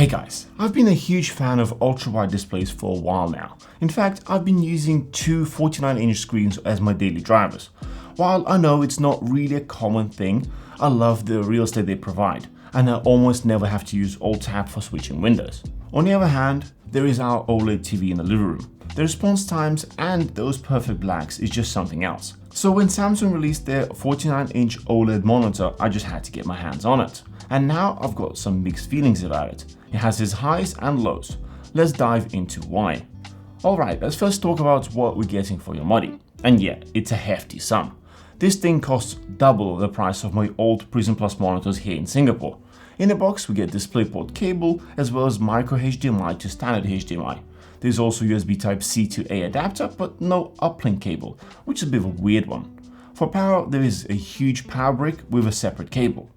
Hey guys, I've been a huge fan of ultra-wide displays for a while now. In fact, I've been using two 49-inch screens as my daily drivers. While I know it's not really a common thing, I love the real estate they provide, and I almost never have to use Alt-Tab for switching windows. On the other hand, there is our OLED TV in the living room. The response times and those perfect blacks is just something else. So when Samsung released their 49-inch OLED monitor, I just had to get my hands on it. And now I've got some mixed feelings about it. It has its highs and lows. Let's dive into why. Alright, let's first talk about what we're getting for your money. And yeah, it's a hefty sum. This thing costs double the price of my old Prism Plus monitors here in Singapore. In the box we get DisplayPort cable as well as micro HDMI to standard HDMI. There's also USB Type-C to A adapter but no uplink cable, which is a bit of a weird one. For power there is a huge power brick with a separate cable.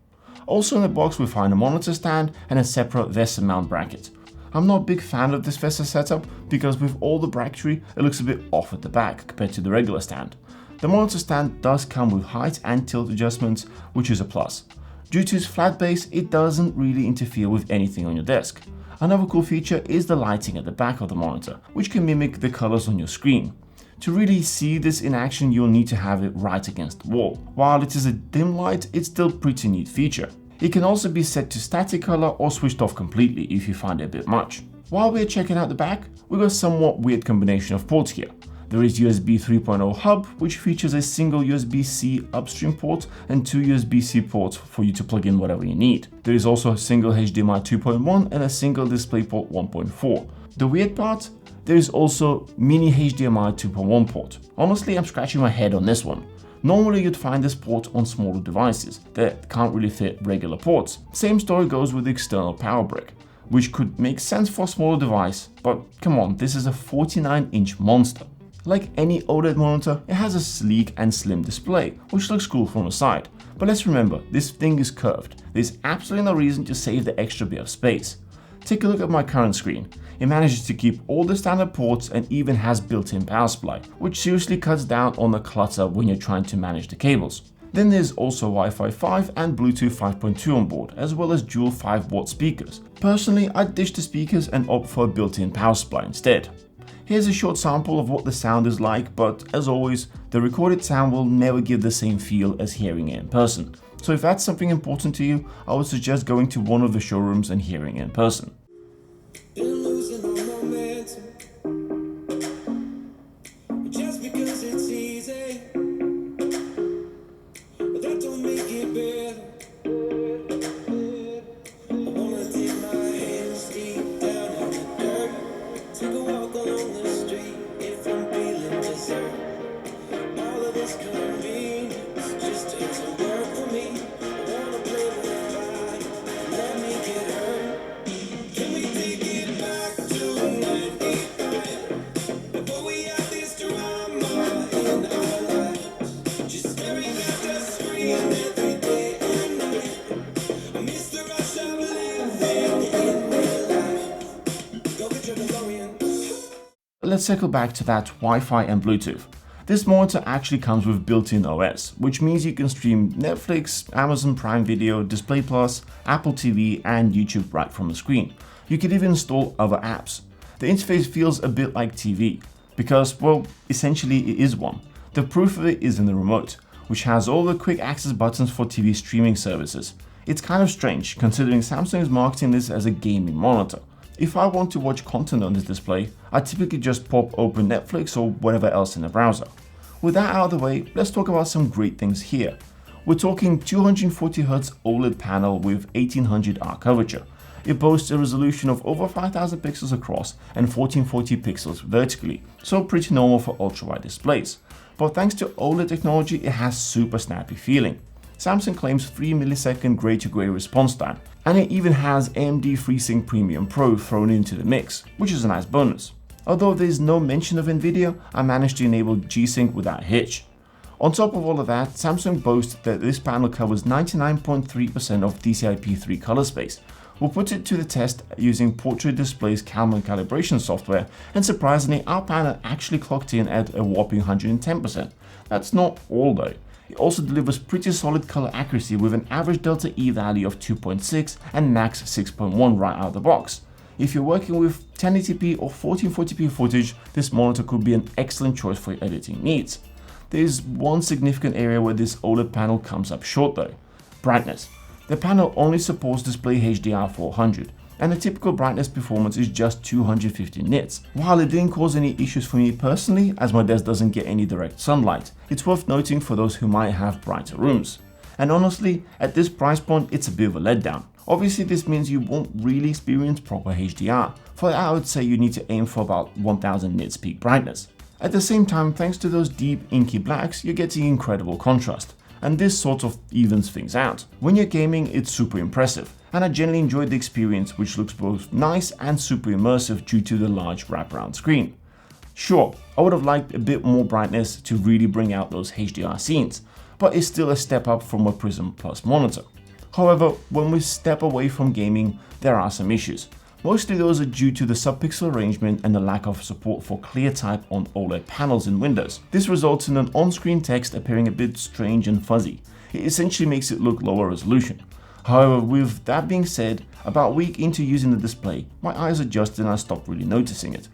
Also in the box we find a monitor stand and a separate VESA mount bracket. I'm not a big fan of this VESA setup because with all the bracketry it looks a bit off at the back compared to the regular stand. The monitor stand does come with height and tilt adjustments, which is a plus. Due to its flat base, it doesn't really interfere with anything on your desk. Another cool feature is the lighting at the back of the monitor, which can mimic the colors on your screen. To really see this in action, you'll need to have it right against the wall. While it is a dim light, it's still a pretty neat feature. It can also be set to static color or switched off completely if you find it a bit much. While we're checking out the back, we've got a somewhat weird combination of ports here. There is USB 3.0 hub, which features a single USB-C upstream port and two USB-C ports for you to plug in whatever you need. There is also a single HDMI 2.1 and a single DisplayPort 1.4. The weird part? There is also mini HDMI 2.1 port. Honestly, I'm scratching my head on this one. Normally you'd find this port on smaller devices that can't really fit regular ports. Same story goes with the external power brick, which could make sense for a smaller device, but come on, this is a 49-inch monster. Like any OLED monitor, it has a sleek and slim display, which looks cool from the side. But let's remember, this thing is curved. There's absolutely no reason to save the extra bit of space. Take a look at my current screen. It manages to keep all the standard ports and even has built-in power supply, which seriously cuts down on the clutter when you're trying to manage the cables. Then there's also Wi-Fi 5 and Bluetooth 5.2 on board, as well as dual 5-watt speakers. Personally, I'd ditch the speakers and opt for a built-in power supply instead. Here's a short sample of what the sound is like, but as always, the recorded sound will never give the same feel as hearing it in person. So if that's something important to you, I would suggest going to one of the showrooms and hearing it in person. Let's circle back to that Wi-Fi and Bluetooth. This monitor actually comes with built-in OS, which means you can stream Netflix, Amazon Prime Video, Display Plus, Apple TV, and YouTube right from the screen. You can even install other apps. The interface feels a bit like TV, because, well, essentially it is one. The proof of it is in the remote, which has all the quick access buttons for TV streaming services. It's kind of strange, considering Samsung is marketing this as a gaming monitor. If I want to watch content on this display, I typically just pop open Netflix or whatever else in the browser. With that out of the way, let's talk about some great things here. We're talking 240Hz OLED panel with 1800R curvature. It boasts a resolution of over 5000 pixels across and 1440 pixels vertically, so pretty normal for ultra-wide displays. But thanks to OLED technology, it has super snappy feeling. Samsung claims 3 millisecond gray-to-gray response time, and it even has AMD FreeSync Premium Pro thrown into the mix, which is a nice bonus. Although there is no mention of Nvidia, I managed to enable G-Sync without a hitch. On top of all of that, Samsung boasts that this panel covers 99.3% of DCI-P3 color space. We'll put it to the test using Portrait Displays Calman calibration software, and surprisingly, our panel actually clocked in at a whopping 110%. That's not all though. It also delivers pretty solid color accuracy with an average delta E value of 2.6 and max 6.1 right out of the box. If you're working with 1080p or 1440p footage, this monitor could be an excellent choice for your editing needs. There is one significant area where this OLED panel comes up short though: brightness. The panel only supports display HDR 400, and the typical brightness performance is just 250 nits. While it didn't cause any issues for me personally, as my desk doesn't get any direct sunlight, it's worth noting for those who might have brighter rooms. And honestly, at this price point, it's a bit of a letdown. Obviously, this means you won't really experience proper HDR. For that, I would say you need to aim for about 1000 nits peak brightness. At the same time, thanks to those deep inky blacks, you're getting incredible contrast, and this sort of evens things out. When you're gaming, it's super impressive, and I generally enjoyed the experience, which looks both nice and super immersive due to the large wraparound screen. Sure, I would have liked a bit more brightness to really bring out those HDR scenes, but it's still a step up from a Prism Plus monitor. However, when we step away from gaming, there are some issues. Mostly those are due to the subpixel arrangement and the lack of support for clear type on OLED panels in Windows. This results in an on-screen text appearing a bit strange and fuzzy. It essentially makes it look lower resolution. However, with that being said, about a week into using the display, my eyes adjusted and I stopped really noticing it.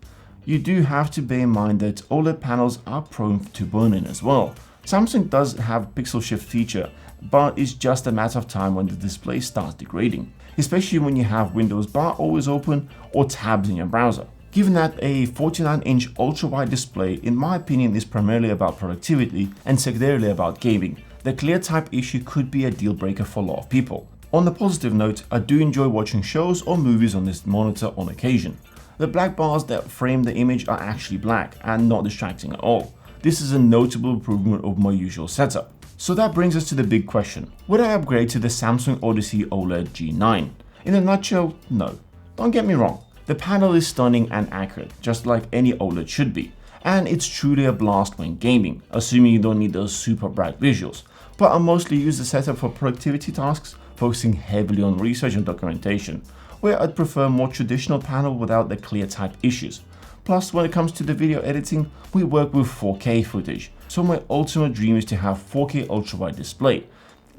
You do have to bear in mind that OLED panels are prone to burn-in as well. Samsung does have pixel shift feature, but it's just a matter of time when the display starts degrading, especially when you have Windows bar always open or tabs in your browser. Given that a 49-inch ultra-wide display, in my opinion, is primarily about productivity and secondarily about gaming, the clear type issue could be a deal breaker for a lot of people. On the positive note, I do enjoy watching shows or movies on this monitor on occasion. The black bars that frame the image are actually black and not distracting at all. This is a notable improvement over my usual setup. So that brings us to the big question: would I upgrade to the Samsung Odyssey OLED G9? In a nutshell, no. Don't get me wrong, the panel is stunning and accurate, just like any OLED should be, and it's truly a blast when gaming, assuming you don't need those super bright visuals. But I mostly use the setup for productivity tasks, focusing heavily on research and documentation, where I'd prefer a more traditional panel without the clear type issues. Plus, when it comes to the video editing, we work with 4K footage, so my ultimate dream is to have 4K ultra-wide display.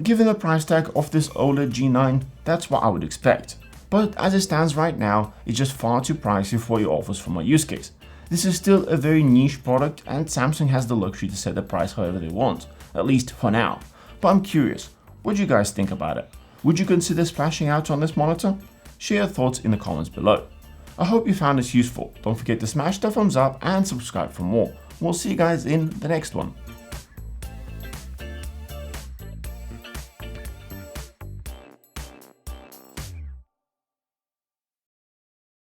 Given the price tag of this OLED G9, that's what I would expect. But as it stands right now, it's just far too pricey for what it offers for my use case. This is still a very niche product, and Samsung has the luxury to set the price however they want, at least for now. But I'm curious, what do you guys think about it? Would you consider splashing out on this monitor? Share your thoughts in the comments below. I hope you found this useful. Don't forget to smash the thumbs up and subscribe for more. We'll see you guys in the next one.